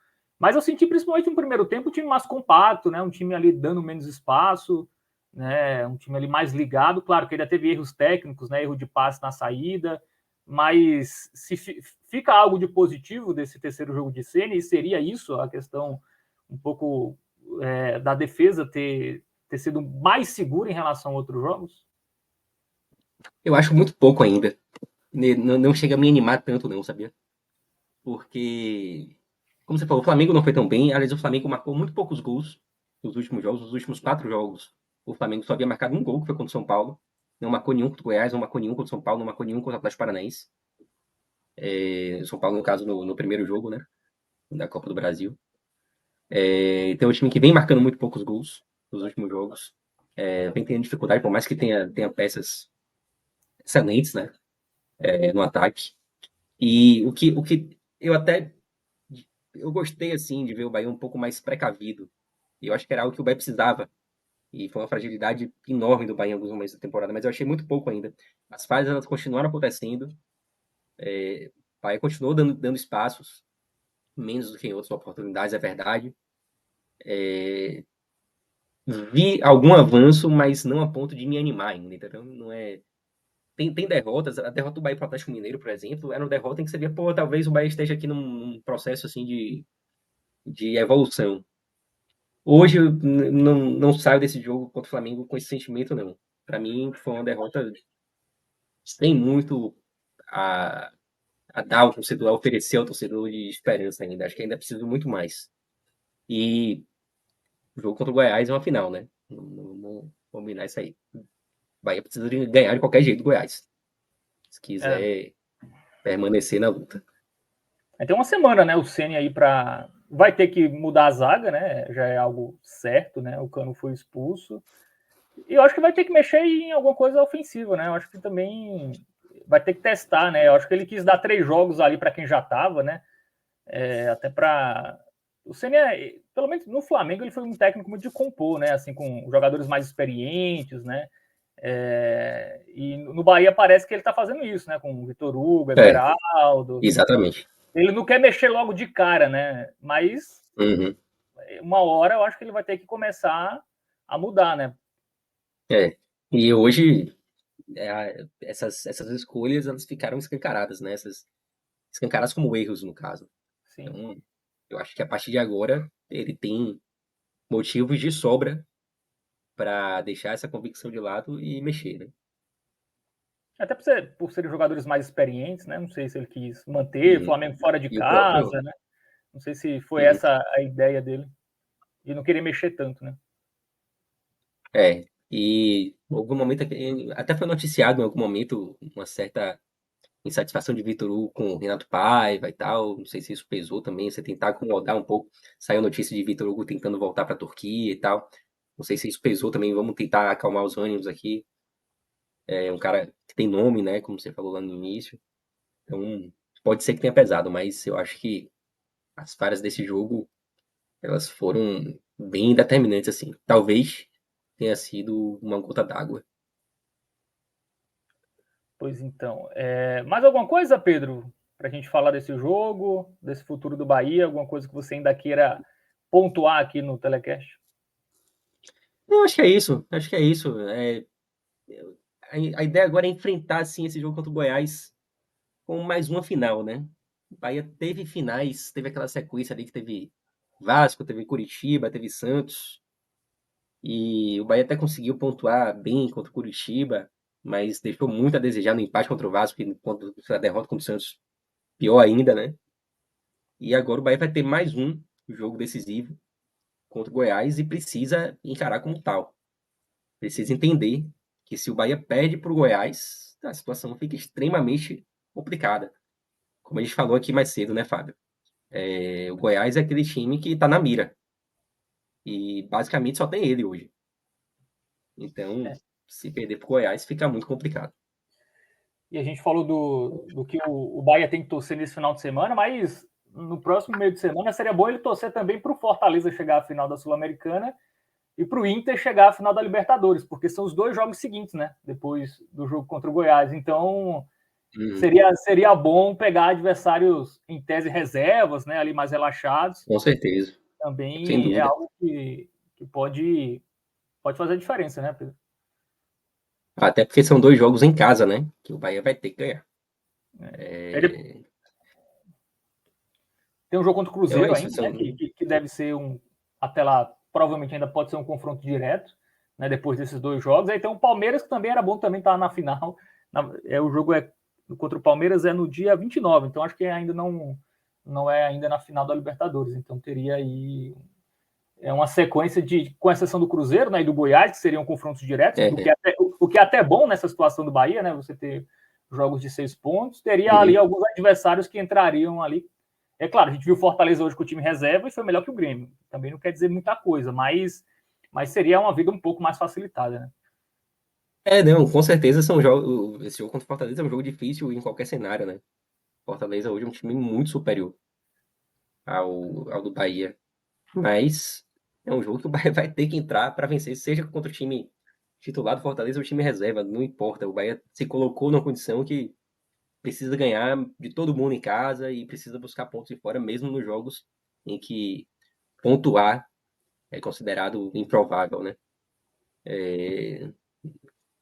Mas eu senti principalmente no primeiro tempo o time mais compacto, né? Um time ali dando menos espaço, né? Um time ali mais ligado. Claro que ainda teve erros técnicos, né? Erro de passe na saída, mas se fica algo de positivo desse terceiro jogo de Ceni, e seria isso a questão um pouco da defesa ter sido mais segura em relação a outros jogos? Eu acho muito pouco ainda. Não chega a me animar tanto, não, sabia? Porque, como você falou, o Flamengo não foi tão bem. Aliás, o Flamengo marcou muito poucos gols nos últimos jogos. Nos últimos 4 jogos, o Flamengo só havia marcado um gol, que foi contra o São Paulo. Não marcou nenhum contra o Goiás, não marcou nenhum contra o São Paulo, não marcou nenhum contra o Atlético Paranaense. São Paulo, no caso, no primeiro jogo, né? Da Copa do Brasil. Então é um time que vem marcando muito poucos gols nos últimos jogos. Vem tendo dificuldade, por mais que tenha peças excelentes, né? No ataque. E o que eu gostei assim de ver o Bahia um pouco mais precavido. E eu acho que era algo que o Bahia precisava. E foi uma fragilidade enorme do Bahia em alguns momentos da temporada, mas eu achei muito pouco ainda. As falhas elas continuaram acontecendo. O Bahia continuou dando espaços, menos do que em outras oportunidades, é verdade. Vi algum avanço, mas não a ponto de me animar ainda, entendeu? Não é. Tem derrotas, a derrota do Bahia para o Atlético Mineiro, por exemplo, era uma derrota em que você via, pô, talvez o Bahia esteja aqui num processo assim de evolução. Hoje eu não saio desse jogo contra o Flamengo com esse sentimento, não. Para mim, foi uma derrota sem muito a, a dar ao torcedor, a oferecer ao torcedor de esperança ainda. Acho que ainda preciso muito mais. E o jogo contra o Goiás é uma final, né? Vamos combinar isso aí. O Bahia precisa ganhar de qualquer jeito do Goiás, se É, quiser permanecer na luta. tem uma semana, né? O Ceni aí para vai ter que mudar a zaga, né? Já é algo certo, né? O Cano foi expulso. E eu acho que vai ter que mexer em alguma coisa ofensiva, né? Eu acho que também vai ter que testar, né? Eu acho que ele quis dar 3 jogos ali para quem já estava, né? Até para o Ceni, pelo menos no Flamengo, ele foi um técnico muito de compor, né? Assim, com jogadores mais experientes, né? E no Bahia parece que ele está fazendo isso, né? Com o Vitor Hugo, Everaldo. Exatamente. Ele não quer mexer logo de cara, né? Mas Uhum. uma hora eu acho que ele vai ter que começar a mudar, né? É. E hoje, essas escolhas elas ficaram escancaradas, né? Escancaradas como erros, no caso. Sim. Então, eu acho que a partir de agora ele tem motivos de sobra para deixar essa convicção de lado e mexer, né? Até por serem jogadores mais experientes, né? Não sei se ele quis manter o Uhum. Flamengo fora de E o próprio. casa, né? Não sei se foi Uhum. essa a ideia dele. E não querer mexer tanto, né? E em algum momento, até foi noticiado em algum momento uma certa insatisfação de Vitor Hugo com o Renato Paiva e tal. Não sei se isso pesou também, você tentar acomodar um pouco. Saiu notícia de Vitor Hugo tentando voltar para a Turquia e tal. Não sei se isso pesou também. Vamos tentar acalmar os ânimos aqui. É um cara que tem nome, né? Como você falou lá no início. Então, pode ser que tenha pesado, mas eu acho que as falhas desse jogo, elas foram bem determinantes, assim. Talvez tenha sido uma gota d'água. Pois então. Mais alguma coisa, Pedro, para a gente falar desse jogo, desse futuro do Bahia? Alguma coisa que você ainda queira pontuar aqui no Telecast? Eu acho que é isso. Acho que é isso. A ideia agora é enfrentar, assim, esse jogo contra o Goiás com mais uma final, né? O Bahia teve finais, teve aquela sequência ali que teve Vasco, teve Curitiba, teve Santos. E o Bahia até conseguiu pontuar bem contra o Curitiba, mas deixou muito a desejar no empate contra o Vasco e contra a derrota contra o Santos, pior ainda, né? E agora o Bahia vai ter mais um jogo decisivo contra o Goiás e precisa encarar como tal. Precisa entender que se o Bahia perde para o Goiás, a situação fica extremamente complicada. Como a gente falou aqui mais cedo, né, Fábio? O Goiás é aquele time que está na mira. E basicamente só tem ele hoje. Então, se perder para o Goiás, fica muito complicado. E a gente falou do que o Bahia tem que torcer nesse final de semana, mas no próximo meio de semana seria bom ele torcer também para o Fortaleza chegar à final da Sul-Americana e para o Inter chegar à final da Libertadores, porque são os 2 jogos seguintes, né? Depois do jogo contra o Goiás. Então, Uhum. seria bom pegar adversários em tese reservas, né, ali mais relaxados. Com certeza, sem Também é dúvida. algo que pode fazer a diferença, né, Pedro? Até porque são 2 jogos em casa, né, que o Bahia vai ter que ganhar. Ele É, tem um jogo contra o eu Cruzeiro é isso, ainda, né, que deve ser até lá, provavelmente ainda pode ser um confronto direto, né, depois desses 2 jogos. Aí tem o Palmeiras, que também era bom também estar na final. O jogo contra o Palmeiras é no dia 29, então acho que ainda não é ainda na final da Libertadores. Então teria aí uma sequência com exceção do Cruzeiro, né, e do Goiás, que seriam confrontos diretos, é, o que é até bom nessa situação do Bahia, né, você ter jogos de 6 pontos. Teria ali uhum. alguns adversários que entrariam ali. É claro, a gente viu o Fortaleza hoje com o time reserva e foi melhor que o Grêmio. Também não quer dizer muita coisa, mas seria uma vida um pouco mais facilitada, né? Não, com certeza são jogos. Esse jogo contra o Fortaleza é um jogo difícil em qualquer cenário, né? Fortaleza hoje é um time muito superior ao do Bahia. Mas é um jogo que o Bahia vai ter que entrar para vencer, seja contra o time titular do Fortaleza ou o time reserva, não importa. O Bahia se colocou numa condição que precisa ganhar de todo mundo em casa e precisa buscar pontos de fora, mesmo nos jogos em que pontuar é considerado improvável, né? É,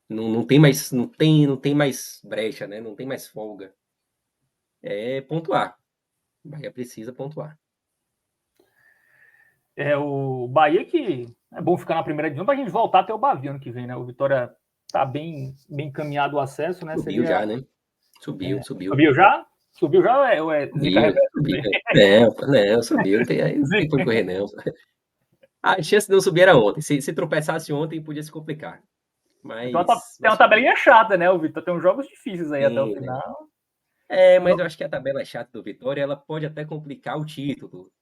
não tem mais, não tem mais brecha, né? Não tem mais folga. É pontuar. O Bahia precisa pontuar. É o Bahia que é bom ficar na primeira divisão para a gente voltar até o Bavi ano que vem, né? O Vitória tá bem encaminhado o acesso, né? Subiu Seria. já, né? Subiu. Subiu já? Subiu já ou é zica Subiu, reversa? subiu. Não, não, subiu. Não tem por correr, não. A chance de não subir era ontem. Se tropeçasse ontem, podia se complicar. Então tem Mas uma subiu. tabelinha chata, né? O Vitória tem uns jogos difíceis aí até o Tem, né? final. Mas eu acho que a tabela chata do Vitória, ela pode até complicar o título,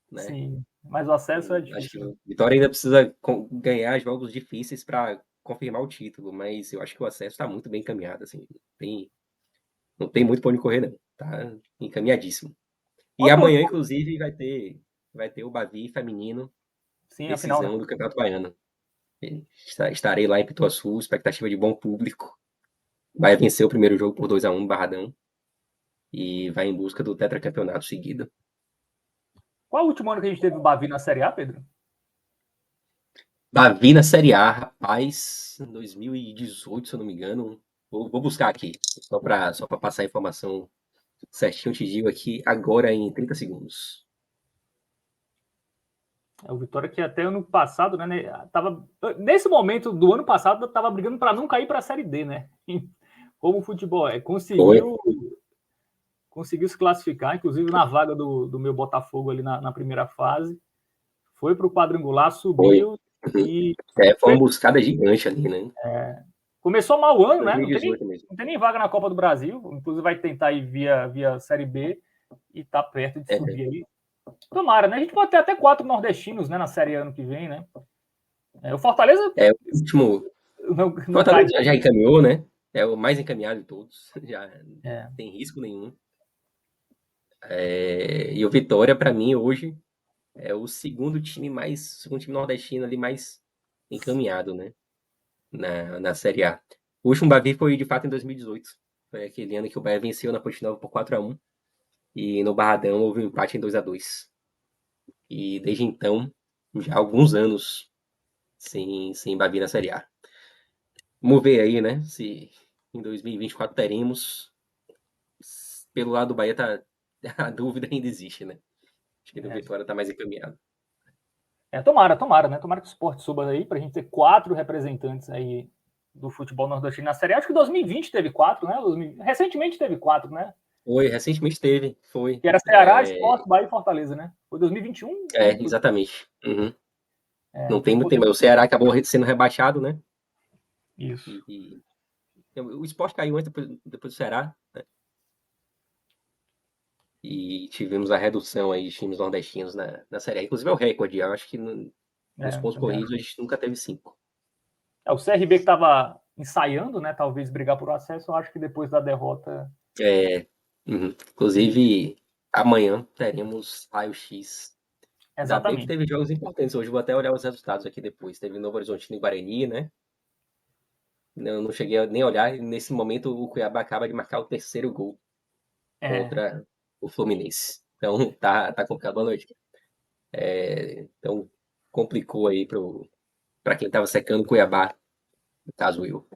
né? Sim, mas o acesso é Acho que difícil, né? o Vitória ainda precisa ganhar jogos difíceis para confirmar o título, mas eu acho que o acesso está muito bem encaminhado, assim. Não tem muito para onde correr, não. Tá encaminhadíssimo. E Outro, amanhã, inclusive, vai ter o Bavi feminino, sim, a final, né? decisão do Campeonato Baiano. Estarei lá em Pituaçu, expectativa de bom público. Vai vencer o primeiro jogo por 2-1 no Barradão e vai em busca do tetracampeonato seguido. Qual é o último ano que a gente teve o Bavi na Série A, Pedro? Bavi na Série A, rapaz, em 2018, se eu não me engano. Vou buscar aqui, só para passar a informação certinho, eu te digo aqui agora em 30 segundos. É o Vitória que até ano passado, né? Tava, nesse momento do ano passado, estava brigando para não cair para a Série D, né? Como o futebol Foi. conseguiu se classificar, inclusive na vaga do meu Botafogo ali na primeira fase. Foi para o quadrangular, Foi. subiu Uhum. e Foi uma buscada gigante ali, né? começou mal o ano, né? 2018 mesmo. Não tem nem vaga na Copa do Brasil. Inclusive vai tentar ir via Série B e tá perto de É, subir aí. Tomara, né? A gente pode ter até 4 nordestinos, né, na Série ano que vem, né? O Fortaleza o último. não cai. Fortaleza já encaminhou, né? É o mais encaminhado de todos. Já É, tem risco nenhum. E o Vitória, para mim, hoje, é o segundo time nordestino ali mais encaminhado, né? Na Série A. O último Bavi foi, de fato, em 2018. Foi aquele ano que o Bahia venceu na Ponte Nova por 4-1. E no Barradão houve um empate em 2-2. E desde então, já há alguns anos sem Bavi na Série A. Vamos ver aí, né? Se em 2024 teremos. Pelo lado do Bahia, a dúvida ainda existe, né? Acho que do Vitória tá mais encaminhado. tomara, né? Tomara que o esporte suba aí pra gente ter 4 representantes aí do futebol nordestino na Série A. Acho que 2020 teve 4, né? Recentemente teve 4, né? Foi, recentemente teve, foi. Que era Ceará, Esporte, Bahia e Fortaleza, né? Foi 2021? Exatamente. Uhum. Não tem Então, muito tempo. O Ceará acabou sendo rebaixado, né? isso. E o Sport caiu antes, depois do Ceará, né? E tivemos a redução aí de times nordestinos na Série A. Inclusive é o recorde. Eu acho que nos pontos Também corridos acho. a gente nunca teve 5. O CRB que estava ensaiando, né? Talvez brigar por acesso, eu acho que depois da derrota. Uhum. Inclusive, amanhã teremos raio-x. Ainda bem que Exatamente. teve jogos importantes hoje. Vou até olhar os resultados aqui depois. Teve Novo Horizontino e Guarani, né? não cheguei a nem olhar. E nesse momento, o Cuiabá acaba de marcar o terceiro gol É, contra o Fluminense. Então, tá complicado. Boa noite. Então, complicou aí para quem estava secando o Cuiabá, no caso eu.